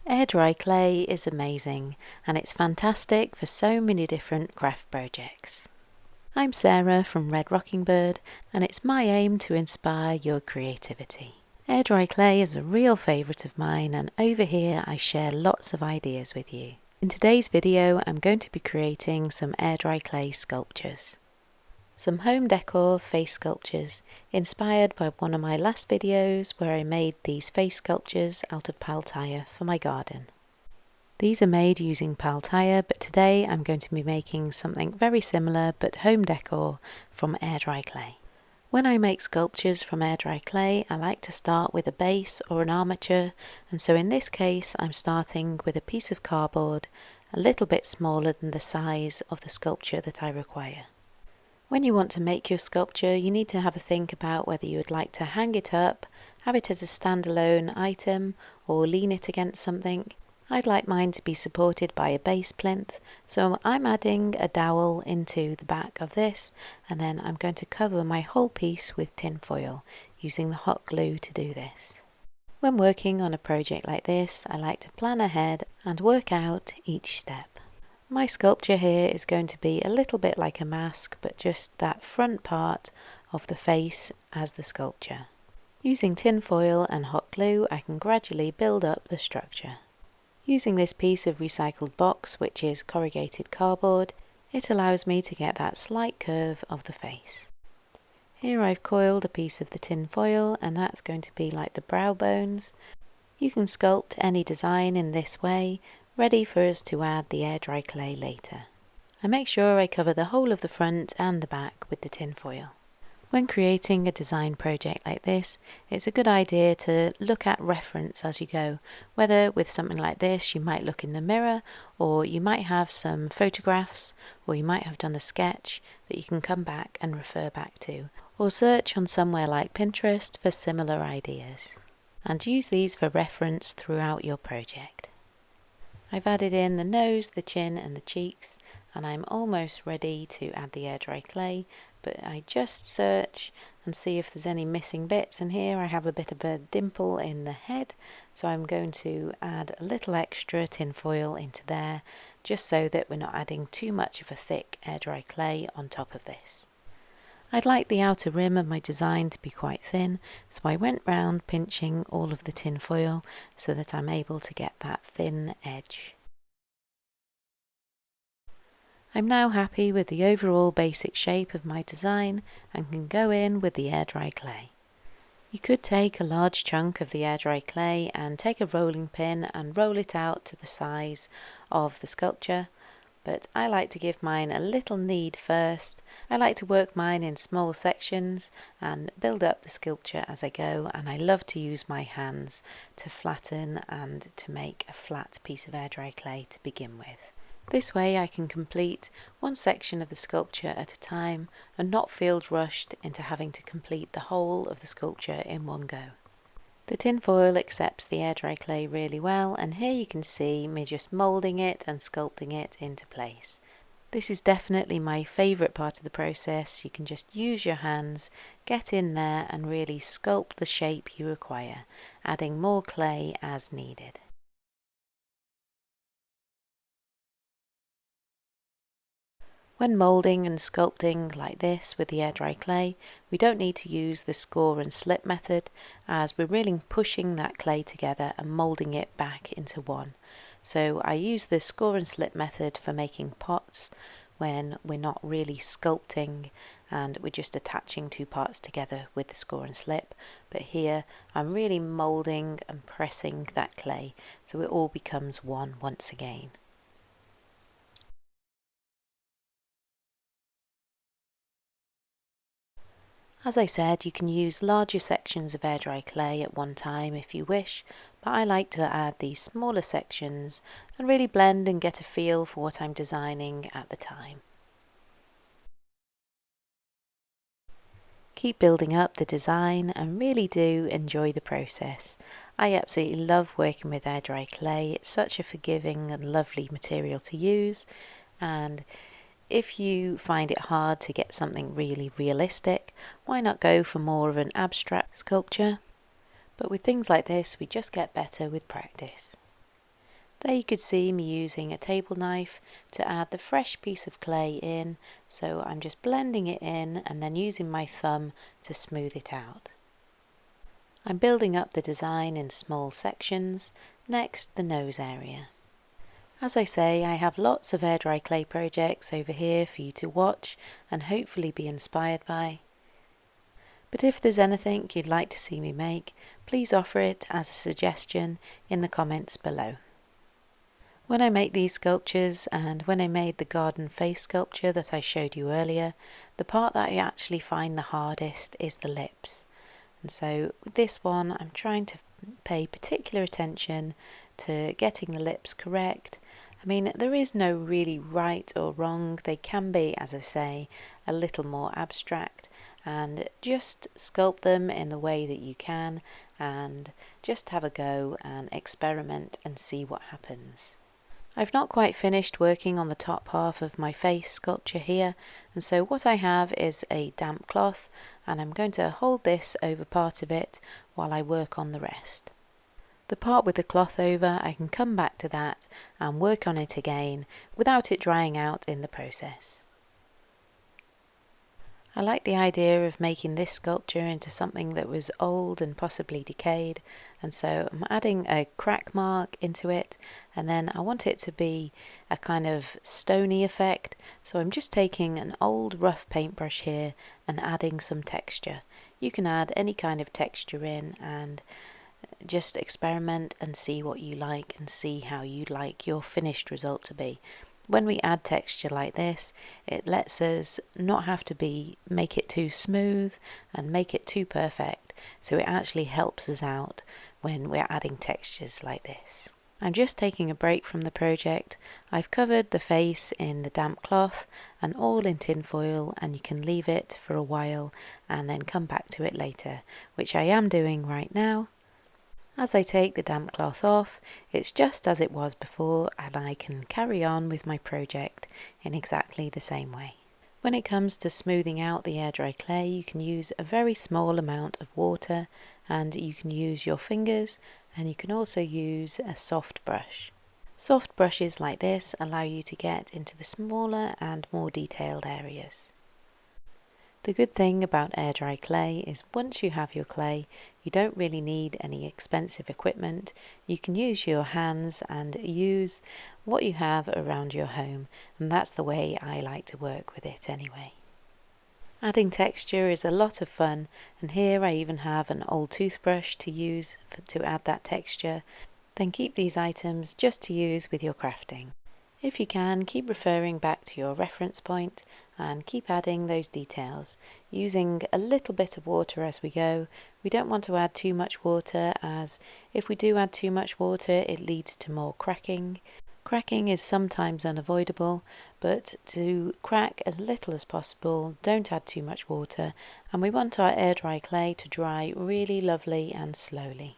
Air dry clay is amazing and it's fantastic for so many different craft projects. I'm Sarah from Red Rocking Bird and it's my aim to inspire your creativity. Air dry clay is a real favourite of mine and over here I share lots of ideas with you. In today's video I'm going to be creating some air dry clay sculptures. Some home decor face sculptures inspired by one of my last videos where I made these face sculptures out of pal tire for my garden. These are made using pal tire, but today I'm going to be making something very similar but home decor from air dry clay. When I make sculptures from air dry clay, I like to start with a base or an armature, and so in this case I'm starting with a piece of cardboard a little bit smaller than the size of the sculpture that I require. When you want to make your sculpture, you need to have a think about whether you would like to hang it up, have it as a standalone item, or lean it against something. I'd like mine to be supported by a base plinth, so I'm adding a dowel into the back of this, and then I'm going to cover my whole piece with tin foil, using the hot glue to do this. When working on a project like this, I like to plan ahead and work out each step. My sculpture here is going to be a little bit like a mask, but just that front part of the face as the sculpture. Using tin foil and hot glue, I can gradually build up the structure. Using this piece of recycled box, which is corrugated cardboard, it allows me to get that slight curve of the face. Here I've coiled a piece of the tin foil, and that's going to be like the brow bones. You can sculpt any design in this way, ready for us to add the air dry clay later. I make sure I cover the whole of the front and the back with the tin foil. When creating a design project like this, it's a good idea to look at reference as you go. Whether with something like this you might look in the mirror, or you might have some photographs, or you might have done a sketch that you can come back and refer back to, or search on somewhere like Pinterest for similar ideas. And use these for reference throughout your project. I've added in the nose, the chin and the cheeks, and I'm almost ready to add the air dry clay, but I just search and see if there's any missing bits, and here I have a bit of a dimple in the head, so I'm going to add a little extra tin foil into there, just so that we're not adding too much of a thick air dry clay on top of this. I'd like the outer rim of my design to be quite thin, so I went round pinching all of the tin foil so that I'm able to get that thin edge. I'm now happy with the overall basic shape of my design and can go in with the air dry clay. You could take a large chunk of the air dry clay and take a rolling pin and roll it out to the size of the sculpture, but I like to give mine a little knead first. I like to work mine in small sections and build up the sculpture as I go, and I love to use my hands to flatten and to make a flat piece of air dry clay to begin with. This way I can complete one section of the sculpture at a time and not feel rushed into having to complete the whole of the sculpture in one go. The tin foil accepts the air dry clay really well, and here you can see me just moulding it and sculpting it into place. This is definitely my favourite part of the process. You can just use your hands, get in there and really sculpt the shape you require, adding more clay as needed. When moulding and sculpting like this with the air dry clay, we don't need to use the score and slip method, as we're really pushing that clay together and moulding it back into one. So I use the score and slip method for making pots when we're not really sculpting and we're just attaching two parts together with the score and slip. But here I'm really moulding and pressing that clay so it all becomes one once again. As I said, you can use larger sections of air dry clay at one time if you wish, but I like to add these smaller sections and really blend and get a feel for what I'm designing at the time. Keep building up the design and really do enjoy the process. I absolutely love working with air dry clay. It's such a forgiving and lovely material to use, and if you find it hard to get something really realistic, why not go for more of an abstract sculpture? But with things like this, we just get better with practice. There you could see me using a table knife to add the fresh piece of clay in, so I'm just blending it in and then using my thumb to smooth it out. I'm building up the design in small sections. Next, the nose area. As I say, I have lots of air dry clay projects over here for you to watch and hopefully be inspired by. But if there's anything you'd like to see me make, please offer it as a suggestion in the comments below. When I make these sculptures, and when I made the garden face sculpture that I showed you earlier, the part that I actually find the hardest is the lips. And so with this one, I'm trying to pay particular attention to getting the lips correct. I mean, there is no really right or wrong. They can be, as I say, a little more abstract, and just sculpt them in the way that you can and just have a go and experiment and see what happens. I've not quite finished working on the top half of my face sculpture here, and so what I have is a damp cloth, and I'm going to hold this over part of it while I work on the rest. The part with the cloth over, I can come back to that and work on it again without it drying out in the process. I like the idea of making this sculpture into something that was old and possibly decayed, and so I'm adding a crack mark into it, and then I want it to be a kind of stony effect, so I'm just taking an old rough paintbrush here and adding some texture. You can add any kind of texture in and just experiment and see what you like and see how you'd like your finished result to be. When we add texture like this, it lets us not have to make it too smooth and make it too perfect, so it actually helps us out when we're adding textures like this. I'm just taking a break from the project. I've covered the face in the damp cloth and all in tin foil, and you can leave it for a while and then come back to it later, which I am doing right now. As I take the damp cloth off, it's just as it was before, and I can carry on with my project in exactly the same way. When it comes to smoothing out the air dry clay, you can use a very small amount of water, and you can use your fingers, and you can also use a soft brush. Soft brushes like this allow you to get into the smaller and more detailed areas. The good thing about air dry clay is once you have your clay, you don't really need any expensive equipment. You can use your hands and use what you have around your home, and that's the way I like to work with it anyway. Adding texture is a lot of fun, and here I even have an old toothbrush to use to add that texture. Then keep these items just to use with your crafting. If you can, keep referring back to your reference point and keep adding those details, using a little bit of water as we go. We don't want to add too much water, as if we do add too much water it leads to more cracking. Cracking is sometimes unavoidable, but to crack as little as possible, don't add too much water, and we want our air dry clay to dry really lovely and slowly.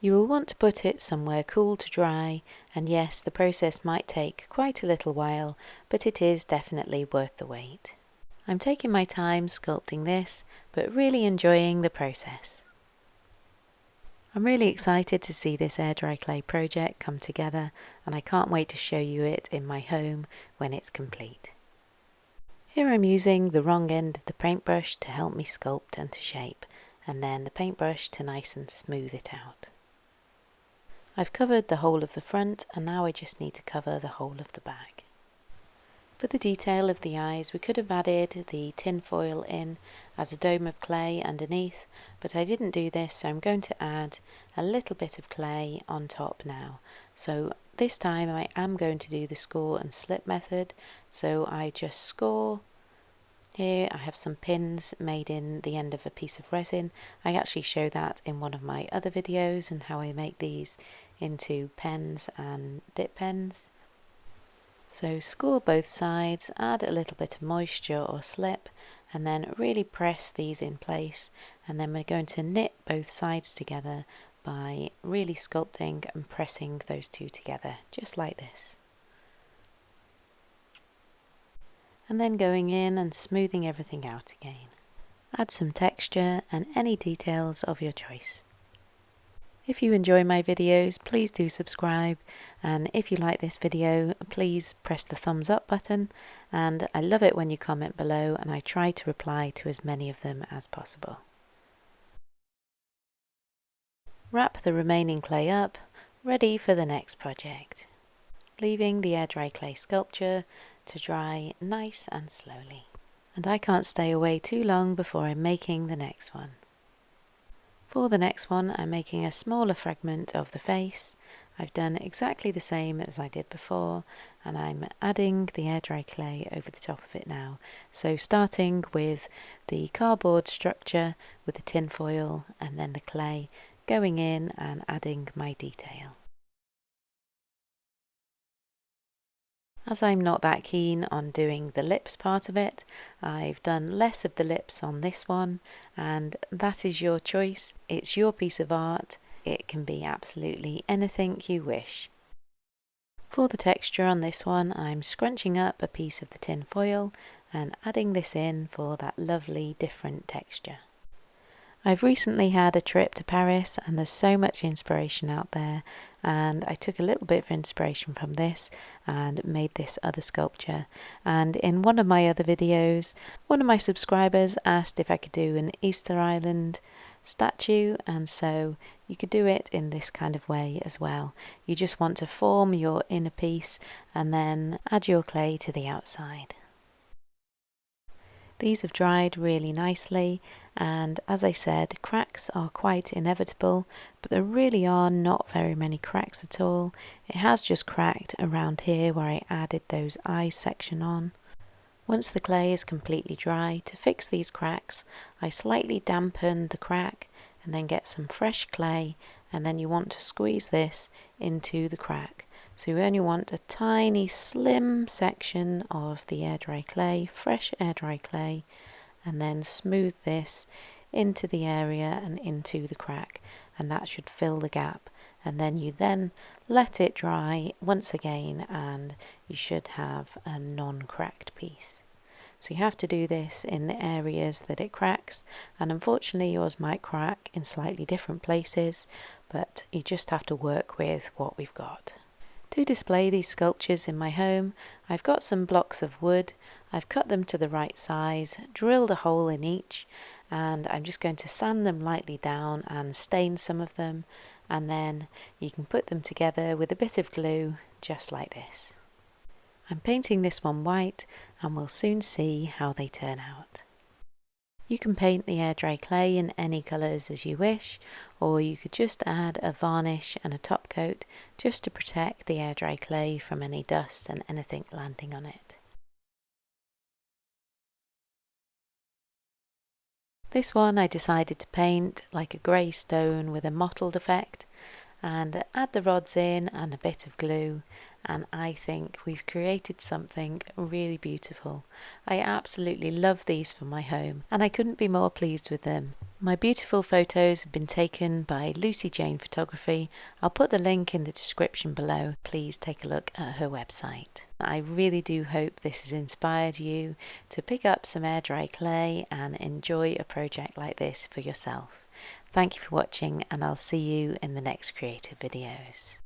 You will want to put it somewhere cool to dry, and yes, the process might take quite a little while, but it is definitely worth the wait. I'm taking my time sculpting this, but really enjoying the process. I'm really excited to see this air dry clay project come together, and I can't wait to show you it in my home when it's complete. Here I'm using the wrong end of the paintbrush to help me sculpt and to shape, and then the paintbrush to nice and smooth it out. I've covered the whole of the front, and now I just need to cover the whole of the back. For the detail of the eyes, we could have added the tin foil in as a dome of clay underneath, but I didn't do this, so I'm going to add a little bit of clay on top now. So this time I am going to do the score and slip method, so I just score. Here I have some pins made in the end of a piece of resin. I actually show that in one of my other videos and how I make these into pens and dip pens. So score both sides, add a little bit of moisture or slip, and then really press these in place, and then we're going to knit both sides together by really sculpting and pressing those two together, just like this. And then going in and smoothing everything out again. Add some texture and any details of your choice. If you enjoy my videos, please do subscribe, and if you like this video, please press the thumbs up button, and I love it when you comment below, and I try to reply to as many of them as possible. Wrap the remaining clay up, ready for the next project, leaving the air dry clay sculpture to dry nice and slowly. And I can't stay away too long before I'm making the next one. For the next one, I'm making a smaller fragment of the face. I've done exactly the same as I did before, and I'm adding the air dry clay over the top of it now. So starting with the cardboard structure with the tin foil and then the clay, going in and adding my detail. As I'm not that keen on doing the lips part of it, I've done less of the lips on this one, and that is your choice. It's your piece of art. It can be absolutely anything you wish. For the texture on this one, I'm scrunching up a piece of the tin foil and adding this in for that lovely different texture. I've recently had a trip to Paris and there's so much inspiration out there, and I took a little bit of inspiration from this and made this other sculpture. And in one of my other videos, one of my subscribers asked if I could do an Easter Island statue, and so you could do it in this kind of way as well. You just want to form your inner piece and then add your clay to the outside. These have dried really nicely, and as I said, cracks are quite inevitable, but there really are not very many cracks at all. It has just cracked around here where I added those eyes section on. Once the clay is completely dry, to fix these cracks, I slightly dampen the crack and then get some fresh clay, and then you want to squeeze this into the crack. So you only want a tiny slim section of the air dry clay, fresh air dry clay, and then smooth this into the area and into the crack, and that should fill the gap. And then you let it dry once again, and you should have a non-cracked piece. So you have to do this in the areas that it cracks, and unfortunately yours might crack in slightly different places, but you just have to work with what we've got. To display these sculptures in my home, I've got some blocks of wood. I've cut them to the right size, drilled a hole in each, and I'm just going to sand them lightly down and stain some of them, and then you can put them together with a bit of glue, just like this. I'm painting this one white, and we'll soon see how they turn out. You can paint the air dry clay in any colours as you wish, or you could just add a varnish and a top coat just to protect the air dry clay from any dust and anything landing on it. This one I decided to paint like a grey stone with a mottled effect, and add the rods in and a bit of glue, and I think we've created something really beautiful. I absolutely love these for my home, and I couldn't be more pleased with them. My beautiful photos have been taken by Lucy Jane Photography. I'll put the link in the description below. Please take a look at her website. I really do hope this has inspired you to pick up some air dry clay and enjoy a project like this for yourself. Thank you for watching, and I'll see you in the next creative videos.